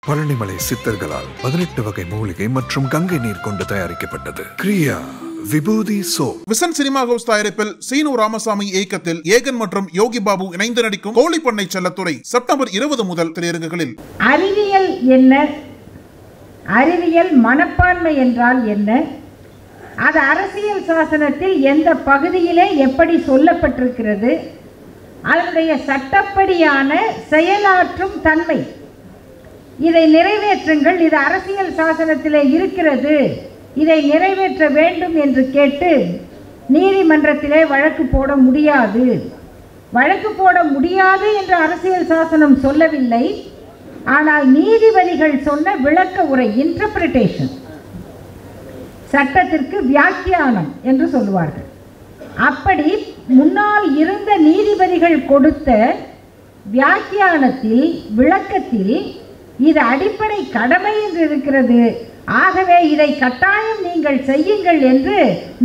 பழனிமலை சித்தர்களால் 18 வகை மூலிகை மற்றும் கங்கை நீர் கொண்டு தயாரிக்கப்பட்டது. கிரியா விபூதி சோப். விசன் சினிமா ஹவுஸ் தயாரிப்பில் சீனு ராமசாமி இயக்கத்தில் ஏகன் மற்றும் யோகி பாபு இணைந்து நடிக்கும் கோழிப்பண்ணை செல்லத்துறை செப்டம்பர் 20 முதல் திரையரங்குகளில். அறிவியல் என்ன? அறிவியல் மனப்பான்மை என்றால் என்ன? அது அரசியல் சாசனத்தில் எந்த பகுதியிலே எப்படி சொல்லப்பட்டிருக்கிறது? அதனுடைய சட்டப்படியான செயலாற்றும் தன்மை, இதை நிறைவேற்றுங்கள், இது அரசியல் சாசனத்திலே இருக்கிறது, இதை நிறைவேற்ற வேண்டும் என்று கேட்டு நீதிமன்றத்திலே வழக்கு போட முடியாது. வழக்கு போட முடியாது என்று அரசியல் சாசனம் சொல்லவில்லை. ஆனால் நீதிபதிகள் சொன்ன விளக்க உரை, இன்டர்பிரிட்டேஷன், சட்டத்திற்கு வியாக்கியானம் என்று சொல்லுவார்கள். அப்படி முன்னால் இருந்த நீதிபதிகள் கொடுத்த வியாக்கியானத்தில், விளக்கத்தில் இது அடிப்படை கடமை என்று இருக்கிறது, ஆகவே இதை கட்டாயம் நீங்கள் செய்யுங்கள் என்று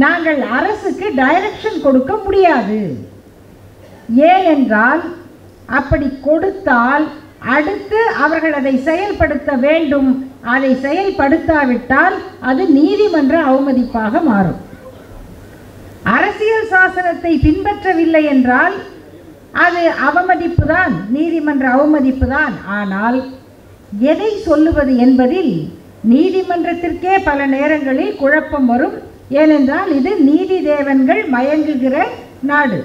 நாங்கள் அரசுக்கு டைரக்ஷன் கொடுக்க முடியாது. ஏனென்றால் அப்படி கொடுத்தால் அடுத்து அவர்கள் அதை செயல்படுத்த வேண்டும். அதை செயல்படுத்தாவிட்டால் அது நீதிமன்ற அவமதிப்பாக மாறும். அரசியல் சாசனத்தை பின்பற்றவில்லை என்றால் அது அவமதிப்பு தான், நீதிமன்ற அவமதிப்பு தான். ஆனால் எதை சொல்லுவது என்பதில் நீதிமன்றத்திற்கே பல நேரங்களில் குழப்பம் வரும். ஏனென்றால் இது நீதி தேவன்கள் மயங்குகிற நாடு.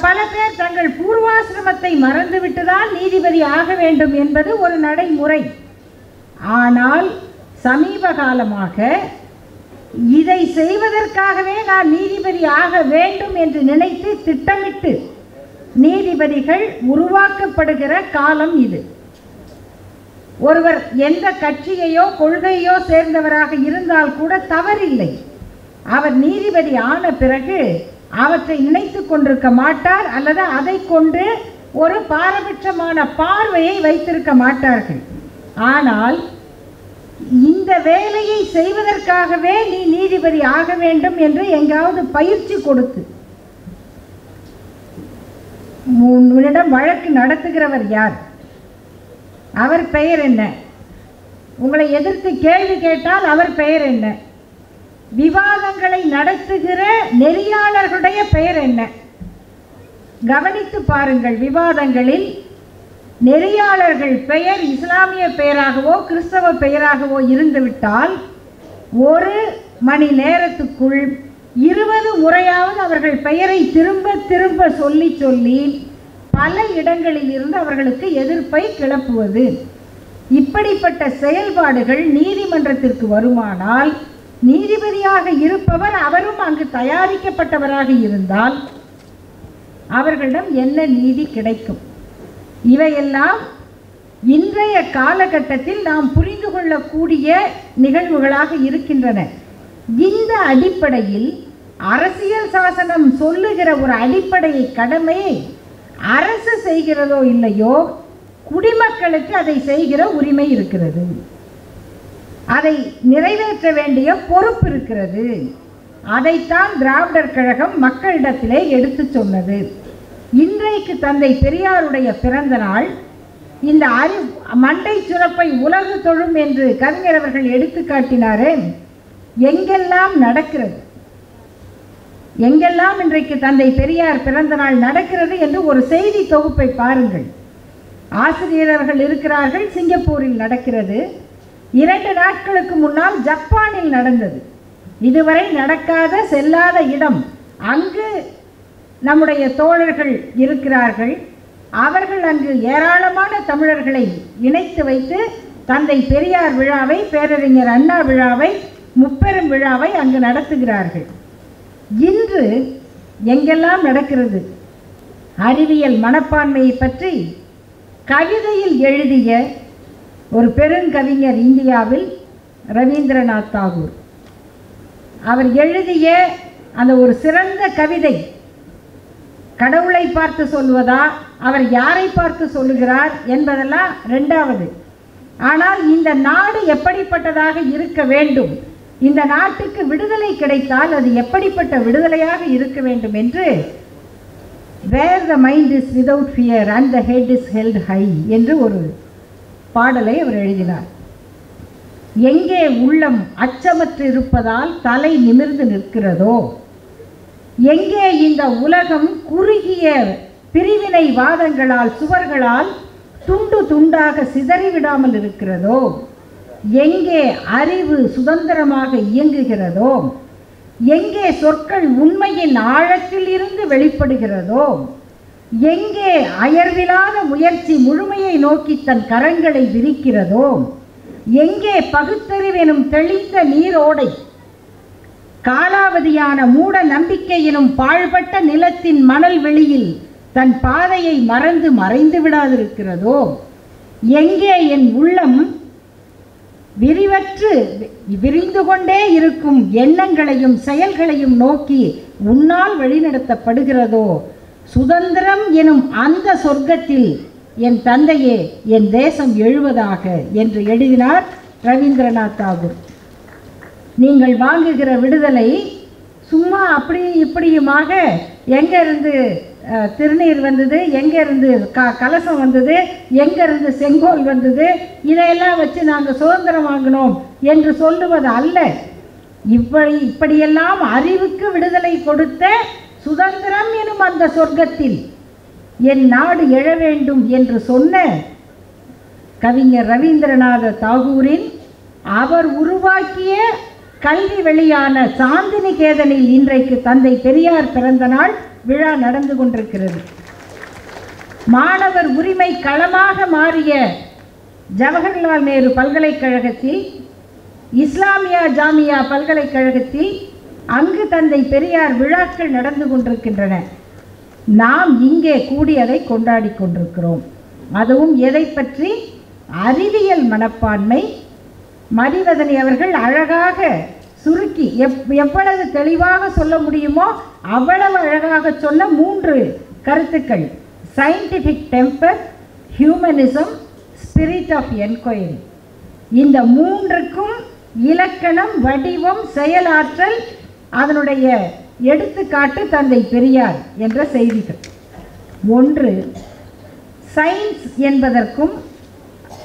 பல பேர் தங்கள் பூர்வாசிரமத்தை மறந்துவிட்டுதான் நீதிபதி ஆக வேண்டும் என்பது ஒரு நடைமுறை. ஆனால் சமீப காலமாக இதை செய்வதற்காகவே நான் நீதிபதி ஆக வேண்டும் என்று நினைத்து திட்டமிட்டு நீதிபதிகள் உருவாக்கப்படுகிற காலம் இது. ஒருவர் எந்த கட்சியையோ கொள்கையோ சேர்ந்தவராக இருந்தால் கூட தவறில்லை. அவர் நீதிபதி ஆன பிறகு அவற்றை நினைத்து கொண்டிருக்க மாட்டார், அல்லது அதை கொண்டு ஒரு பாரபட்சமான பார்வையை வைத்திருக்க மாட்டார்கள். ஆனால் இந்த வேலையை செய்வதற்காகவே நீ நீதிபதி ஆக வேண்டும் என்று எங்காவது பயிற்சி கொடுத்து, உன்னிடம் வழக்கு நடத்துகிறவர் யார், அவர் பெயர் என்ன, உங்களை எதிர்த்து கேள்வி கேட்டால் அவர் பெயர் என்ன, விவாதங்களை நடத்துகிற நெறியாளர்களுடைய பெயர் என்ன, கவனித்து பாருங்கள். விவாதங்களில் நெறியாளர்கள் பெயர் இஸ்லாமிய பெயராகவோ கிறிஸ்தவ பெயராகவோ இருந்துவிட்டால் ஒரு மணி நேரத்துக்குள் 20 முறையாவது அவர்கள் பெயரை திரும்ப திரும்ப சொல்லி சொல்லி பல இடங்களில் இருந்து அவர்களுக்கு எதிர்ப்பை கிளப்புவது, இப்படிப்பட்ட செயல்பாடுகள் நீதிமன்றத்திற்கு வருமானால் நீதிபதியாக இருப்பவர் அவரும் அங்கு தயாரிக்கப்பட்டவராக இருந்தால் அவர்களிடம் என்ன நீதி கிடைக்கும்? இவையெல்லாம் இன்றைய காலகட்டத்தில் நாம் புரிந்து கொள்ளக்கூடிய நிகழ்வுகளாக இருக்கின்றன. இந்த அடிப்படையில் அரசியல் சாசனம் சொல்லுகிற ஒரு அடிப்படையை, கடமையை அரசு செய்கிறதோ இல்லையோ, குடிமக்களுக்கு அதை செய்கிற உரிமை இருக்கிறது, அதை நிறைவேற்ற வேண்டிய பொறுப்பு இருக்கிறது. அதைத்தான் திராவிடர் கழகம் மக்களிடத்திலே எடுத்து சொன்னது. இன்றைக்கு தந்தை பெரியாருடைய பிறந்த நாள். இந்த மண்டை சுரப்பை உலகு தொழும் என்று கவிஞர் அவர்கள் எடுத்து காட்டினாரே, எங்கெல்லாம் நடக்கிறது, எங்கெல்லாம் இன்றைக்கு தந்தை பெரியார் பிறந்த நாள் நடக்கிறது என்று ஒரு செய்தி தொகுப்பை பாருங்கள். ஆசிரியர்கள் இருக்கிறார்கள், சிங்கப்பூரில் நடக்கிறது. 2 நாட்களுக்கு முன்னால் ஜப்பானில் நடந்தது. இதுவரை நடக்காத, செல்லாத இடம். அங்கு நம்முடைய தோழர்கள் இருக்கிறார்கள். அவர்கள் அங்கு ஏராளமான தமிழர்களை இணைத்து வைத்து தந்தை பெரியார் விழாவை, பேரறிஞர் அண்ணா விழாவை, முப்பெரும் விழாவை அங்கு நடத்துகிறார்கள். இன்று எங்கெல்லாம் நடக்கிறது? அறிவியல் மனப்பான்மையை பற்றி கவிதையில் எழுதிய ஒரு பெருங்கவிஞர் இந்தியாவில், ரவீந்திரநாத் தாகூர், அவர் எழுதிய அந்த ஒரு சிறந்த கவிதை, கடவுளை பார்த்து சொல்வதா, அவர் யாரை பார்த்து சொல்லுகிறார் என்பதெல்லாம் இரண்டாவது. ஆனால் இந்த நாடு எப்படிப்பட்டதாக இருக்க வேண்டும், இந்த நாட்டுக்கு விடுதலை கிடைத்தால் அது எப்படிப்பட்ட விடுதலையாக இருக்க வேண்டும் என்று where the mind is without fear and the head is held high என்று ஒரு பாடலை அவர் எழுதினார். எங்கே உள்ளம் அச்சமற்று இருப்பதால் தலை நிமிர்ந்து நிற்கிறதோ, எங்கே இந்த உலகம் குறுகிய பிரிவினை வாதங்களால் சுவர்களால் துண்டு துண்டாக சிதறிவிடாமல் இருக்கிறதோ, எங்கே அறிவு சுதந்திரமாக இயங்குகிறதோ, எங்கே சொற்கள் உண்மையின் ஆழத்தில் இருந்து வெளிப்படுகிறதோ, எங்கே அயர்விலாத முயற்சி முழுமையை நோக்கி தன் கரங்களை விரிக்கிறதோ, எங்கே பகுத்தறிவெனும் தெளிந்த நீரோடை காலாவதியான மூட நம்பிக்கை எனும் பாழ்பட்ட நிலத்தின் மணல் வெளியில் தன் பாதையை மறந்து மறைந்து விடாதிருக்கிறதோ, எங்கே என் உள்ளம் விரிந்து கொண்டே இருக்கும் எண்ணங்களையும் செயல்களையும் நோக்கி உன்னால் வழிநடத்தப்படுகிறதோ, சுதந்திரம் எனும் அந்த சொர்க்கத்தில் என் தந்தையே என் தேசம் எழுவதாக என்று எழுதினார் ரவீந்திரநாத் தாகூர். நீங்கள் வாங்குகிற விடுதலை சும்மா அப்படி இப்படியுமாக எங்கேருந்து திருநீர் வந்தது, எங்கேருந்து கலசம் வந்தது, எங்கேருந்து செங்கோல் வந்தது, இதையெல்லாம் வச்சு நாங்கள் சுதந்திரம் வாங்கினோம் என்று சொல்லுவது அல்ல. இப்படியெல்லாம் அறிவுக்கு விடுதலை கொடுத்த சுதந்திரம் எனும் அந்த சொர்க்கத்தில் என் நாடு எழ வேண்டும் என்று சொன்ன கவிஞர் ரவீந்திரநாத தாகூரின் அவர் உருவாக்கிய கல்வி வெளியான சாந்திநிகேதனில் இன்றைக்கு தந்தை பெரியார் பிறந்த நாள் விழா நடந்து கொண்டிருக்கிறது. மாணவர் உரிமை களமாக மாறிய ஜவஹர்லால் நேரு பல்கலைக்கழகத்தில், இஸ்லாமியா ஜாமியா பல்கலைக்கழகத்தில் அங்கு தந்தை பெரியார் விழாக்கள் நடந்து கொண்டிருக்கின்றன. நாம் இங்கே கூடி அதை கொண்டாடி கொண்டிருக்கிறோம். அதுவும் எதை பற்றி? அறிவியல் மனப்பான்மை. மதிவதனி அவர்கள் அழகாக சுருக்கி எவ்வளவு தெளிவாக சொல்ல முடியுமோ அவ்வளவு அழகாக சொன்ன 3 கருத்துக்கள்: scientific temper, humanism, spirit of enquiry. இந்த 3க்கும் இலக்கணம், வடிவம், செயலாற்றல், அதனுடைய எடுத்துக்காட்டு தந்தை பெரியார் என்ற செய்திகள். ஒன்று சயின்ஸ் என்பதற்கும்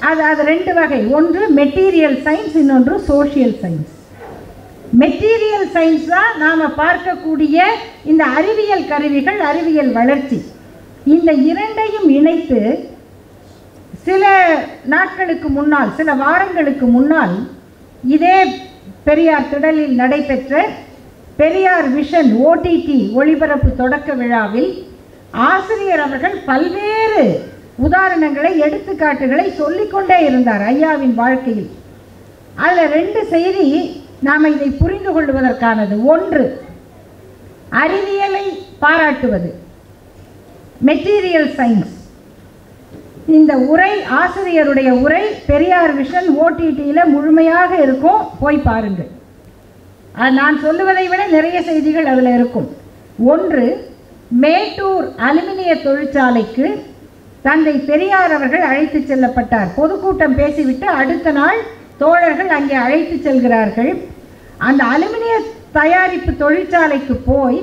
அது 2 வகை. ஒன்று மெட்டீரியல் சயின்ஸ், இன்னொன்று சோஷியல் சயின்ஸ். மெட்டீரியல் சயின்ஸ் தான் நாம் பார்க்கக்கூடிய இந்த அறிவியல் கருவிகள், அறிவியல் வளர்ச்சி. இந்த இரண்டையும் இணைத்து சில நாட்களுக்கு முன்னால், சில வாரங்களுக்கு முன்னால் இதே பெரியார் திடலில் நடைபெற்ற பெரியார் விஷன் OTT ஒளிபரப்பு தொடக்க விழாவில் ஆசிரியர் அவர்கள் பல்வேறு உதாரணங்களை, எடுத்துக்காட்டுகளை சொல்லிக்கொண்டே இருந்தார் ஐயாவின் வாழ்க்கையில். அதில் 2 செய்தி நாம் இதை புரிந்து கொள்வதற்கானது. ஒன்று, அறிவியலை பாராட்டுவது, மெட்டீரியல் சயின்ஸ். இந்த உரை, ஆசிரியருடைய உரை பெரியார் விஷன் OTTயில் முழுமையாக இருக்கும், போய் பாருங்கள். நான் சொல்லுவதை விட நிறைய செய்திகள் அதில் இருக்கும். ஒன்று, மேட்டூர் அலுமினிய தொழிற்சாலைக்கு தந்தை பெரியார் அவர்கள் அழைத்து செல்லப்பட்டார். பொதுக்கூட்டம் பேசிவிட்டு அடுத்த நாள் தோழர்கள் அங்கே அழைத்து செல்கிறார்கள். அந்த அலுமினிய தயாரிப்பு தொழிற்சாலைக்கு போய்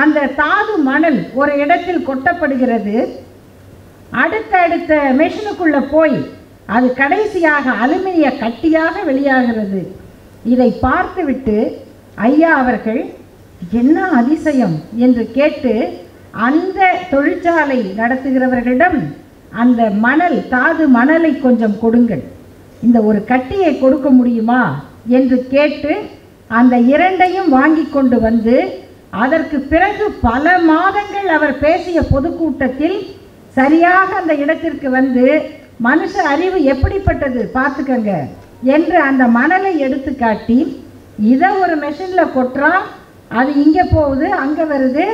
அந்த தாது மணல் ஒரு இடத்தில் கொட்டப்படுகிறது. அடுத்த மெஷினுக்குள்ளே போய் அது கடைசியாக அலுமினிய கட்டியாக வெளியாகிறது. இதை பார்த்துவிட்டு ஐயா அவர்கள் என்ன அதிசயம் என்று கேட்டு அந்த தொழிற்சாலை நடத்துகிறவர்களிடம் அந்த மணல், தாது மணலை கொஞ்சம் கொடுங்கள், இந்த ஒரு கட்டியை கொடுக்க முடியுமா என்று கேட்டு அந்த 2ஐயும் வாங்கி கொண்டு வந்து, அதற்கு பிறகு பல மாதங்கள் அவர் பேசிய பொதுக்கூட்டத்தில் சரியாக அந்த இடத்திற்கு வந்து மனுஷ அறிவு எப்படிப்பட்டது பார்த்துக்கங்க என்று அந்த மணலை எடுத்து காட்டி, இதை ஒரு மெஷினில் கொட்டுறான், அது இங்கே போகுது, அங்கே வருது,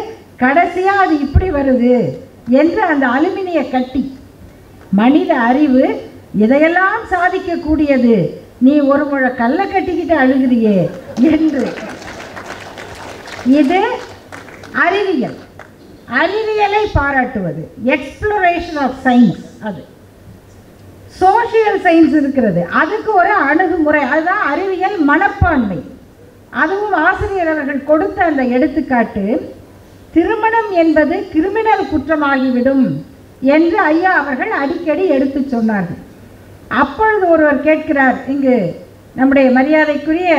கடைசியாக அது இப்படி வருது என்று அந்த அலுமினிய கட்டி. மனித அறிவு இதையெல்லாம் சாதிக்கக்கூடியது, நீ ஒரு முழ கல்லை கட்டிக்கிட்டு அழுகிறியே என்று. இது அறிவியல், அறிவியலை பாராட்டுவது, எக்ஸ்ப்ளோரேஷன் ஆஃப் சயின்ஸ். அது சோஷியல் சயின்ஸ் இருக்கிறது, அதுக்கு ஒரு அணுகுமுறை, அதுதான் அறிவியல் மனப்பான்மை. அதுவும் ஆசிரியர் அவர்கள் கொடுத்த அந்த எடுத்துக்காட்டு, திருமணம் என்பது கிரிமினல் குற்றமாகிவிடும் என்று ஐயா அவர்கள் அடிக்கடி எடுத்து சொன்னார்கள். அப்பொழுது ஒருவர் கேட்கிறார், இங்கு நம்முடைய மரியாதைக்குரிய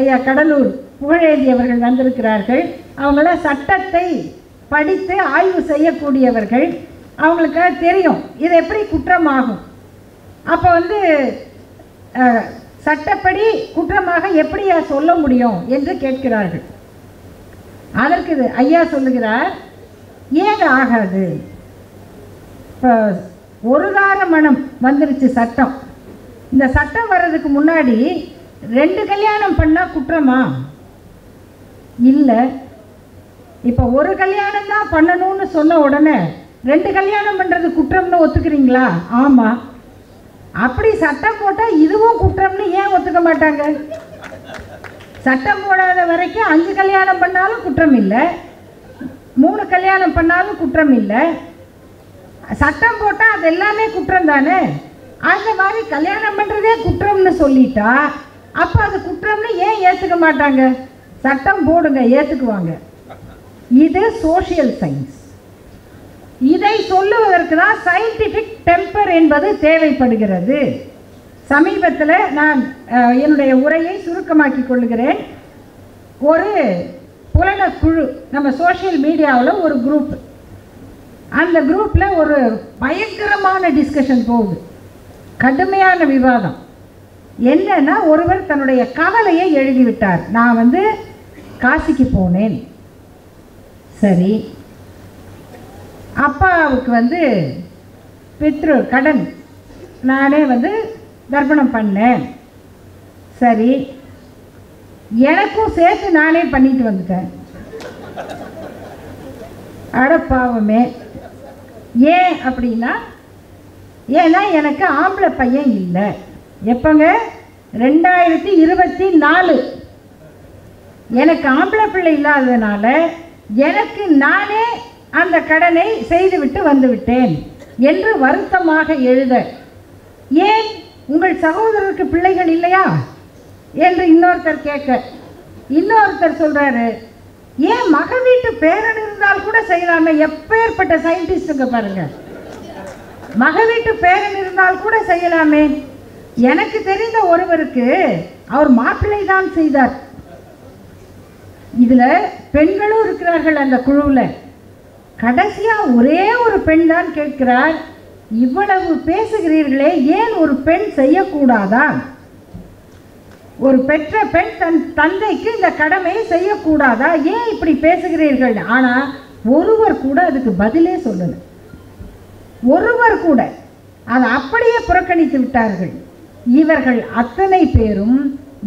ஐயா கடலூர் புகழேந்தி அவர்கள் வந்திருக்கிறார்கள். அவங்களாம் சட்டத்தை படித்து ஆய்வு செய்யக்கூடியவர்கள், அவங்களுக்கு தெரியும் இது எப்படி குற்றமாகும். அப்போ சட்டப்படி குற்றமாக எப்படியா சொல்ல முடியும் என்று கேட்கிறார்கள். அதற்கு ஐயா சொல்லுகிறார், ஏங்க ஆகாது, இப்போ ஒரு தார மனம் வந்துருச்சு சட்டம். இந்த சட்டம் வர்றதுக்கு முன்னாடி 2 கல்யாணம் பண்ணால் குற்றமா? இல்லை. இப்போ ஒரு கல்யாணம் தான் பண்ணணும்னு சொன்ன உடனே 2 கல்யாணம் பண்ணுறது குற்றம்னு ஒத்துக்கிறீங்களா? ஆமாம். அப்படி சட்டம் போட்டால் இதுவும் குற்றம்னு ஏன் ஒத்துக்க மாட்டாங்க? சட்டம் போடாத வரைக்கும் 5 கல்யாணம் பண்ணாலும் குற்றம் இல்லை, 3 கல்யாணம் பண்ணாலும் குற்றம் இல்லை. சட்டம் போட்டால் அது எல்லாமே குற்றம் தானே. அந்த மாதிரி கல்யாணம் பண்ணுறதே குற்றம்னு சொல்லிட்டா அப்போ அது குற்றம்னு ஏன் ஏற்றுக்க மாட்டாங்க? சட்டம் போடுங்க, ஏற்றுக்குவாங்க. இது சோஷியல் சயின்ஸ். இதை சொல்லுவதற்கு தான் சயின்டிஃபிக் டெம்பர் என்பது தேவைப்படுகிறது. சமீபத்தில் நான் என்னுடைய உரையை சுருக்கமாக்கி கொள்கிறேன். ஒரு புலனக்குழு நம்ம சோஷியல் மீடியாவில் ஒரு குரூப், அந்த குரூப்பில் ஒரு பயங்கரமான டிஸ்கஷன் போகுது, கடுமையான விவாதம். என்னன்னா, ஒருவர் தன்னுடைய கவலையை எழுதிவிட்டார். நான் காசிக்கு போனேன், சரி, அப்பாவுக்கு பித்ரு கடன் நானே தர்ப்பணம் பண்ணேன், சரி, எனக்கும் சேர்த்து நானே பண்ணிட்டு வந்துட்டேன். அடப்பாவமே. ஏன் அப்படின்னா, ஏன்னா எனக்கு ஆம்பளை பையன் இல்லை. எப்போங்க? 2024. எனக்கு ஆம்பளை பிள்ளை இல்லாததுனால எனக்கு நானே அந்த கடனை செய்துவிட்டு வந்துவிட்டேன் என்று வருத்தமாக எழுத, ஏன் உங்கள் சகோதரருக்கு பிள்ளைகள் இல்லையா என்று இன்னொருத்தர் கேட்க, இன்னொருத்தர் சொல்கிறாரு, ஏன் மக வீட்டு பேரன் இருந்தால் கூட செய்யலாமே. எப்பேற்பட்ட சயின்டிஸ்டுங்க பாருங்க, மக வீட்டு பேரன் இருந்தால் கூட செய்யலாமே. எனக்கு தெரிந்த ஒருவருக்கு அவர் மாப்பிள்ளை தான் செய்தார். இதில் பெண்களும் இருக்கிறார்கள் அந்த குழுவில். கடைசியாக ஒரே ஒரு பெண் தான் கேட்கிறார், இவ்வளவு பேசுகிறீர்களே, ஏன் ஒரு பெண் செய்யக்கூடாதா? ஒரு பெற்ற பெண் தன் தந்தைக்கு இந்த கடமையை செய்யக்கூடாதா? ஏன் இப்படி பேசுகிறீர்கள்? ஆனால் ஒருவர் கூட அதுக்கு பதிலே சொல்லலை. ஒருவர் கூட அதை அப்படியே புறக்கணித்து விட்டார்கள். இவர்கள் அத்தனை பேரும்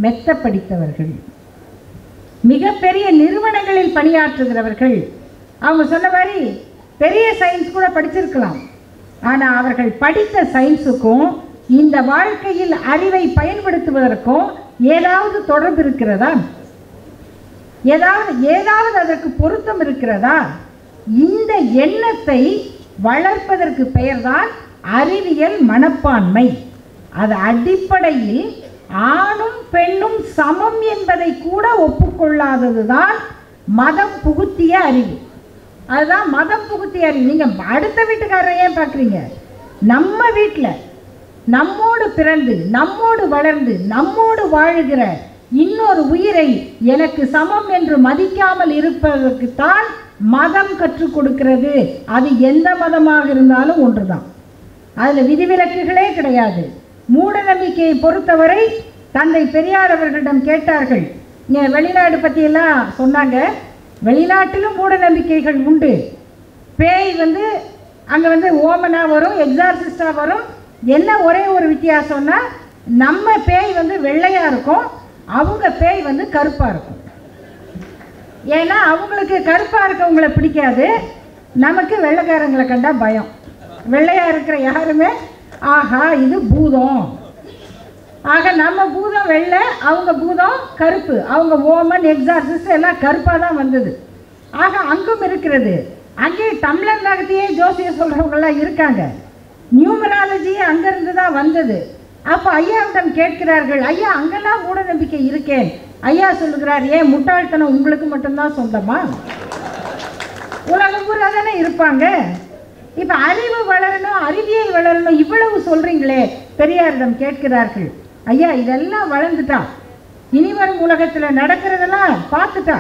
மெத்த படித்தவர்கள், மிகப்பெரிய நிறுவனங்களில் பணியாற்றுகிறவர்கள். அவங்க சொன்ன மாதிரி பெரிய சயின்ஸ் கூட படிச்சிருக்கலாம், ஆனால் அவர்கள் படித்த சயின்ஸுக்கும் இந்த வாழ்க்கையில் அறிவை பயன்படுத்துவதற்கும் ஏதாவது தொடர்பு இருக்கிறதா? ஏதாவது அதற்கு பொருத்தம் இருக்கிறதா? இந்த எண்ணத்தை வளர்ப்பதற்கு பெயர்தான் அறிவியல் மனப்பான்மை. அது அடிப்படையில் ஆணும் பெண்ணும் சமம் என்பதை கூட ஒப்புக்கொள்ளாததுதான் மதம் புகுத்திய அறிவு. அதுதான் மதம் புகுத்திய அறிவு. நீங்கள் அடுத்த வீட்டுக்காரரை ஏன் பார்க்குறீங்க? நம்ம வீட்டில் நம்மோடு பிறந்து நம்மோடு வளர்ந்து நம்மோடு வாழுகிற இன்னொரு உயிரை எனக்கு சமம் என்று மதிக்காமல் இருப்பதற்குத்தான் மதம் கற்றுக் கொடுக்கிறது. அது எந்த மதமாக இருந்தாலும் ஒன்றுதான், அதில் விதிவிலக்குகளே கிடையாது. மூட நம்பிக்கையை பொறுத்தவரை தந்தை பெரியார் அவர்களிடம் கேட்டார்கள், இங்கே வெளிநாடு பற்றியெல்லாம் சொன்னாங்க. வெளிநாட்டிலும் மூட நம்பிக்கைகள் உண்டு. பேய் அங்கே ஓமனா வரும், எக்ஸார்சிஸ்டா வரும். என்ன ஒரே ஒரு வித்தியாசம்னா, நம்ம பேய் வெள்ளையாக இருக்கும், அவங்க பேய் கருப்பாக இருக்கும். ஏன்னா அவங்களுக்கு கருப்பாக இருக்கவங்களை பிடிக்காது, நமக்கு வெள்ளைக்காரங்களை கண்டா பயம். வெள்ளையாக இருக்கிற யாருமே ஆஹா இது பூதம், ஆக நம்ம பூதம் வெள்ளை, அவங்க பூதம் கருப்பு. அவங்க ஓமன் எக்ஸார்சிஸ்ட் எல்லாம் கருப்பாக தான் வந்தது. ஆக அங்கும் இருக்கிறது. அங்கே தமிழர் நகத்தையே ஜோசியம் சொல்கிறவங்கெல்லாம் இருக்காங்க. நியூமராலஜியே அங்கேருந்து தான் வந்தது. அப்போ ஐயாவிடம் கேட்கிறார்கள், ஐயா அங்கெல்லாம் மூட நம்பிக்கை இருக்கேன். ஐயா சொல்லுகிறார், ஏன் முட்டாள்தனம் உங்களுக்கு மட்டும்தான் சொந்தமா? உலகம் பூரா தானே இருப்பாங்க. இப்போ அறிவு வளரணும், அறிவியல் வளரணும், இவ்வளவு சொல்கிறீங்களே. பெரியாரிடம் கேட்கிறார்கள், ஐயா இதெல்லாம் வளர்ந்துட்டா, இனிவரும் உலகத்தில் நடக்கிறதெல்லாம் பார்த்துட்டா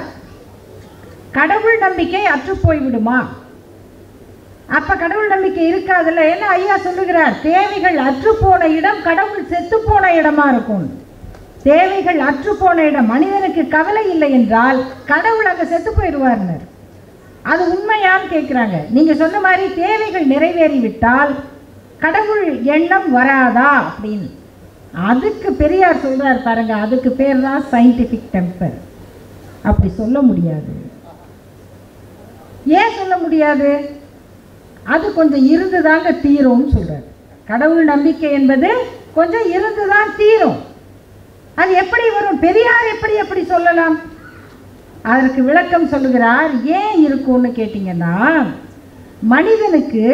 கடவுள் நம்பிக்கை அற்று போய்விடுமா? அப்போ கடவுள் நம்பிக்கை இருக்காதுல்ல. என்ன ஐயா சொல்லுகிறார், தேவைகள் அற்று போன இடம் கடவுள் செத்து போன இடமா இருக்கும். தேவைகள் அற்று போன இடம், மனிதனுக்கு கவலை இல்லை என்றால் கடவுள் அங்கே செத்து போயிடுவார்னர். அது உண்மையான்னு கேட்குறாங்க. நீங்கள் சொன்ன மாதிரி தேவைகள் நிறைவேறிவிட்டால் கடவுள் எண்ணம் வராதா அப்படின்னு. அதுக்கு பெரியார் சொல்கிறார் பாருங்க, அதுக்கு பேர் தான் சயின்டிஃபிக் டெம்பர். அப்படி சொல்ல முடியாது. ஏன் சொல்ல முடியாது? அது கொஞ்சம் இருந்து தாங்க தீரும்னு சொல்கிறார். கடவுள் நம்பிக்கை என்பது கொஞ்சம் இருந்து தான் தீரும். அது எப்படி வரும்? பெரியார் எப்படி சொல்லலாம்? அதற்கு விளக்கம் சொல்லுகிறார். ஏன் இருக்கும்னு கேட்டிங்கன்னா, மனிதனுக்கு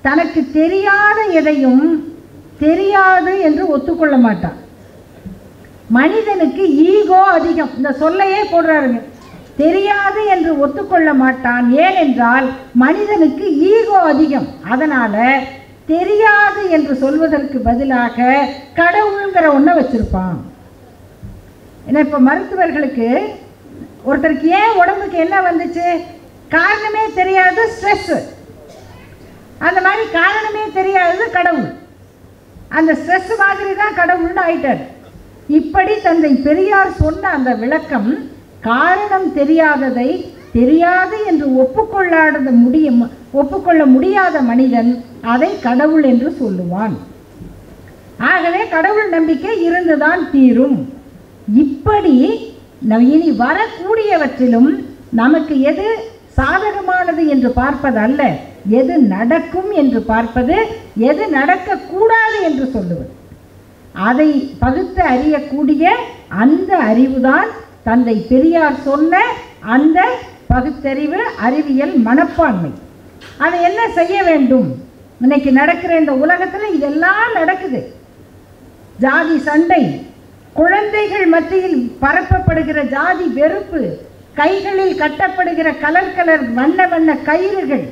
தனக்கு தெரியாத எதையும் தெரியாது என்று ஒத்துக்கொள்ள மாட்டான். மனிதனுக்கு ஈகோ அதிகம். இந்த சொல்லையே போடுறாருங்க, தெரியாது என்று ஒத்துக்கொள்ள மாட்டான். ஏனென்றால் மனிதனுக்கு ஈகோ அதிகம். அதனால தெரியாது என்று சொல்வதற்கு பதிலாக கடவுள்ங்கிற ஒன்றை வச்சிருப்பான். ஏன்னா இப்போ மருத்துவர்களுக்கு ஒருத்தருக்கு ஏன் உடம்புக்கு என்ன வந்துச்சு, காரணமே தெரியாது, ஸ்ட்ரெஸ். அந்த மாதிரி காரணமே தெரியாது கடவுள். அந்த ஸ்ட்ரெஸ் மாதிரி தான் கடவுள்னு ஆயிட்டார். இப்படி தந்தை பெரியார் சொன்ன அந்த விளக்கம், காரணம் தெரியாததை தெரியாது என்று ஒப்புக்கொள்ள முடியாத மனிதன் அதை கடவுள் என்று சொல்லுவான். ஆகவே கடவுள் நம்பிக்கை இருந்துதான் தீரும். இப்படி இனி வரக்கூடியவற்றிலும் நமக்கு எது சாதகமானது என்று பார்ப்பது அல்ல, எது நடக்கும் என்று பார்ப்பது, எது நடக்கக்கூடாது என்று சொல்லுவது. அதை பகுத்து அறியக்கூடிய அந்த அறிவுதான் தந்தை பெரியார் சொன்ன அந்த பகுத்தறிவு, அறிவியல் மனப்பான்மை. அதை என்ன செய்ய வேண்டும்? இன்னைக்கு நடக்கிற இந்த உலகத்தில் இதெல்லாம் நடக்குது. ஜாதி சண்டை, குழந்தைகள் மத்தியில் பரப்பப்படுகிற ஜாதி வெறுப்பு, கைகளில் கட்டப்படுகிற கலர் கலர் வண்ண வண்ண கயிறுகள்,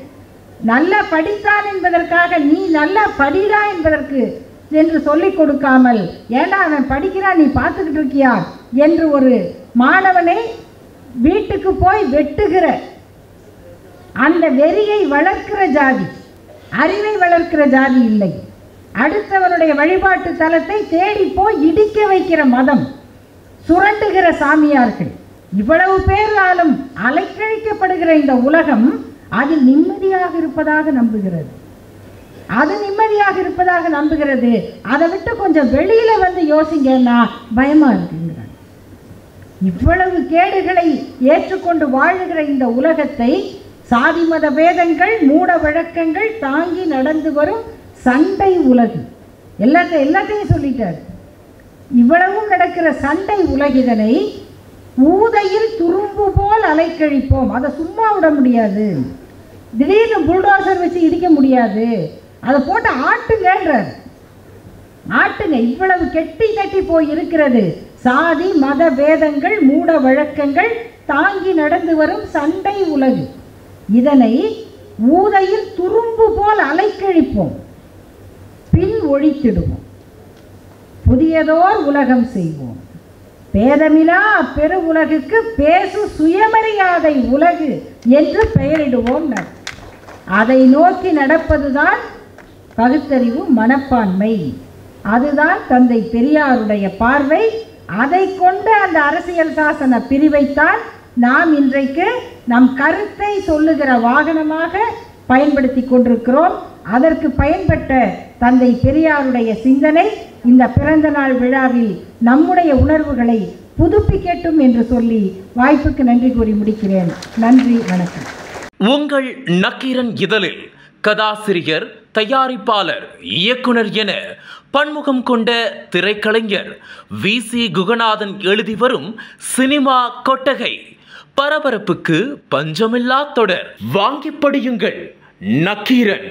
நல்லா படித்தான் என்பதற்காக நீ நல்லா படிடா என்பதற்கு என்று சொல்லிக் கொடுக்காமல், ஏண்டா அவன் படிக்கிறான் நீ பார்த்துக்கிட்டு இருக்கியா என்று ஒரு மாணவனை வீட்டுக்கு போய் வெட்டுகிற அந்த வெறியை வளர்க்கிற ஜாதி, அறிவை வளர்க்கிற ஜாதி இல்லை. அடுத்தவனுடைய வழிபாட்டு தலத்தை தேடி போய் இடிக்க வைக்கிற மதம், சுரண்டுகிற சாமியார்கள், இவ்வளவு பேராலும் அலைக்கழிக்கப்படுகிற இந்த உலகம் அதில் நிம்மதியாக இருப்பதாக நம்புகிறது. அது நிம்மதியாக இருப்பதாக நம்புகிறது. அதை விட்டு கொஞ்சம் வெளியில வந்து யோசிங்கன்னா பயமா இருக்குங்கிறாங்க. இவ்வளவு கேடுகளை ஏற்றுக்கொண்டு வாழுகிற இந்த உலகத்தை சாதி மத பேதங்கள், மூட வழக்கங்கள் தாங்கி நடந்து வரும் சண்டை உலகு, எல்லாத்தையும் சொல்லிட்டார். இவ்வளவும் நடக்கிற சண்டை உலகிதனை ஊதையில் துரும்பு போல் அலைக்கழிப்போம். அதை சும்மா விட முடியாது. திடீர்னு புல்டோசர் வச்சு இடிக்க முடியாது. அதை போட்டு ஆட்டுங்கன்றார். ஆட்டுங்க. இவ்வளவு கெட்டி தட்டி போய் இருக்கிறது சாதி மத பேதங்கள், மூட வழக்கங்கள் தாங்கி நடந்து வரும் சண்டை உலகு. இதனை ஊதையில் துரும்பு போல் அலைக்கழிப்போம், பின் ஒழித்திடுவோம், புதியதோர் உலகம் செய்வோம், பேதமிலா பெரு உலகுக்கு பேசு சுயமரியாதை உலகு என்று பெயரிடுவோம். அதை நோக்கி நடப்பதுதான் பகுத்தறிவு மனப்பான்மை. அதுதான் தந்தை பெரியாருடைய பார்வை. அதை கொண்டு அந்த அரசியல் சாசன பிரிவைத்தான் நாம் இன்றைக்கு நம் கருத்தை சொல்லுகிற வாகனமாக பயன்படுத்தி கொண்டிருக்கிறோம். அதற்கு பயன்பட்ட தந்தை பெரியாருடைய சிந்தனை இந்த பிறந்த நாள் விழாவில் நம்முடைய உணர்வுகளை புதுப்பிக்கட்டும் என்று சொல்லி வாய்ப்புக்கு நன்றி கூறி முடிக்கிறேன். நன்றி, வணக்கம். உங்கள் நக்கீரன் இதழில் கதாசிரியர், தயாரிப்பாளர், இயக்குனர் என பன்முகம் கொண்ட திரைக்கலைஞர் வி.சி. குகநாதன் எழுதி வரும் சினிமா கொட்டகை பரபரப்புக்கு பஞ்சமில்லா தொடர். வாங்கி படியுங்கள். நக்கீரன்.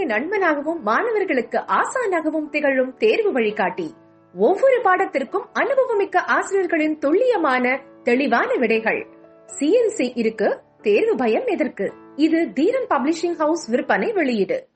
ஆசிரியர்களுக்கு நண்பனாகவும் மாணவர்களுக்கு ஆசானாகவும் திகழும் தேர்வு வழிகாட்டி. ஒவ்வொரு பாடத்திற்கும் அனுபவமிக்க ஆசிரியர்களின் துல்லியமான தெளிவான விடைகள். CNC இருக்கு, தேர்வு பயம் எதற்கு? இது தீரன் பப்ளிஷிங் ஹவுஸ் விற்பனை வெளியீடு.